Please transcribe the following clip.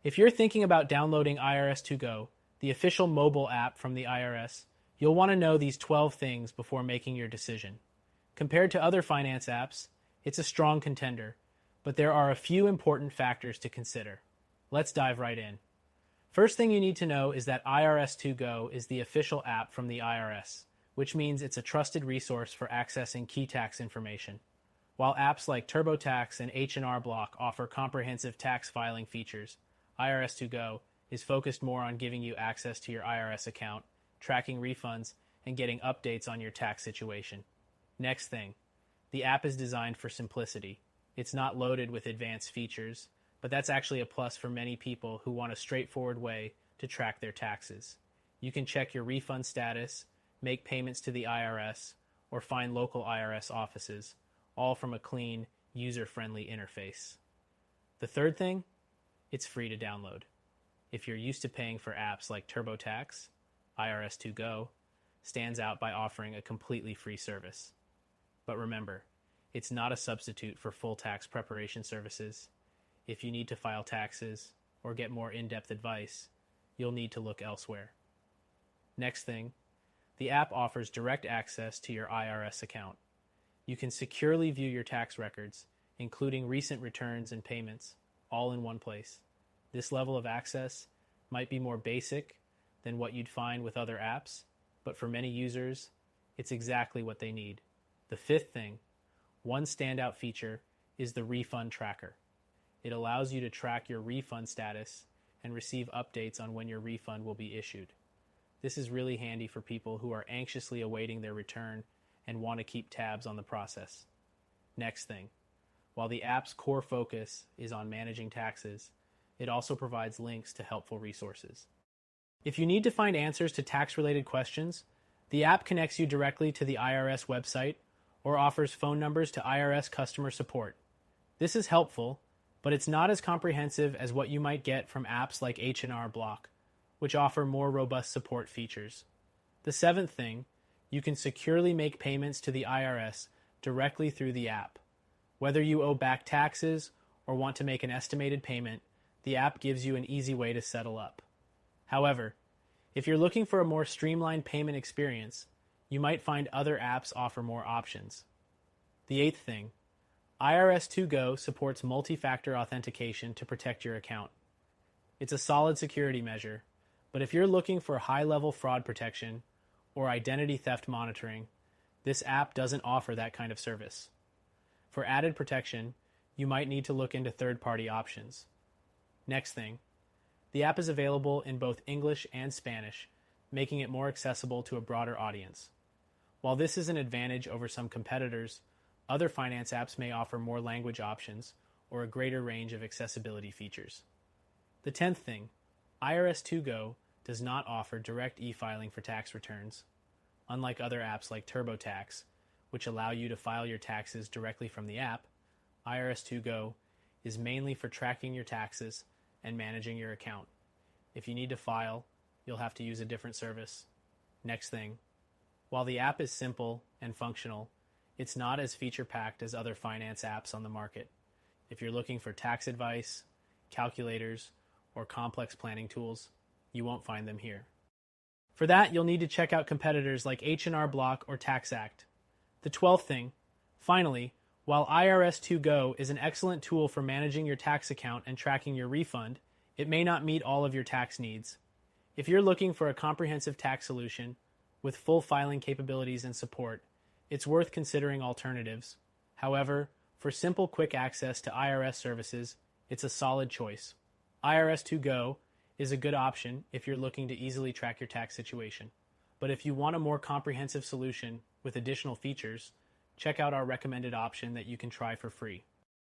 If you're thinking about downloading IRS2Go, the official mobile app from the IRS, you'll want to know these 12 things before making your decision. Compared to other finance apps, it's a strong contender, but there are a few important factors to consider. Let's dive right in. First thing you need to know is that IRS2Go is the official app from the IRS, which means it's a trusted resource for accessing key tax information. While apps like TurboTax and H&R Block offer comprehensive tax filing features, IRS2Go is focused more on giving you access to your IRS account, tracking refunds, and getting updates on your tax situation. Next thing, the app is designed for simplicity. It's not loaded with advanced features, but that's actually a plus for many people who want a straightforward way to track their taxes. You can check your refund status, make payments to the IRS, or find local IRS offices, all from a clean, user-friendly interface. The third thing, it's free to download. If you're used to paying for apps like TurboTax, IRS2Go stands out by offering a completely free service. But remember, it's not a substitute for full tax preparation services. If you need to file taxes or get more in-depth advice, you'll need to look elsewhere. Next thing, the app offers direct access to your IRS account. You can securely view your tax records, including recent returns and payments, all in one place. This level of access might be more basic than what you'd find with other apps, but for many users, it's exactly what they need. The fifth thing, one standout feature, is the refund tracker. It allows you to track your refund status and receive updates on when your refund will be issued. This is really handy for people who are anxiously awaiting their return and want to keep tabs on the process. Next thing, while the app's core focus is on managing taxes, it also provides links to helpful resources. If you need to find answers to tax-related questions, the app connects you directly to the IRS website or offers phone numbers to IRS customer support. This is helpful, but it's not as comprehensive as what you might get from apps like H&R Block, which offer more robust support features. The seventh thing, you can securely make payments to the IRS directly through the app. Whether you owe back taxes or want to make an estimated payment, the app gives you an easy way to settle up. However, if you're looking for a more streamlined payment experience, you might find other apps offer more options. The eighth thing, IRS2Go supports multi-factor authentication to protect your account. It's a solid security measure, but if you're looking for high-level fraud protection or identity theft monitoring, this app doesn't offer that kind of service. For added protection, you might need to look into third-party options. Next thing, the app is available in both English and Spanish, making it more accessible to a broader audience. While this is an advantage over some competitors, other finance apps may offer more language options or a greater range of accessibility features. The 10th thing, IRS2Go does not offer direct e-filing for tax returns. Unlike other apps like TurboTax, which allow you to file your taxes directly from the app, IRS2Go is mainly for tracking your taxes and managing your account. If you need to file, you'll have to use a different service. Next thing, while the app is simple and functional, it's not as feature-packed as other finance apps on the market. If you're looking for tax advice, calculators, or complex planning tools, you won't find them here. For that, you'll need to check out competitors like H&R Block or TaxAct. The 12th thing, finally, while IRS2Go is an excellent tool for managing your tax account and tracking your refund, it may not meet all of your tax needs. If you're looking for a comprehensive tax solution with full filing capabilities and support, it's worth considering alternatives. However, for simple, quick access to IRS services, it's a solid choice. IRS2Go is a good option if you're looking to easily track your tax situation. But if you want a more comprehensive solution with additional features, check out our recommended option that you can try for free.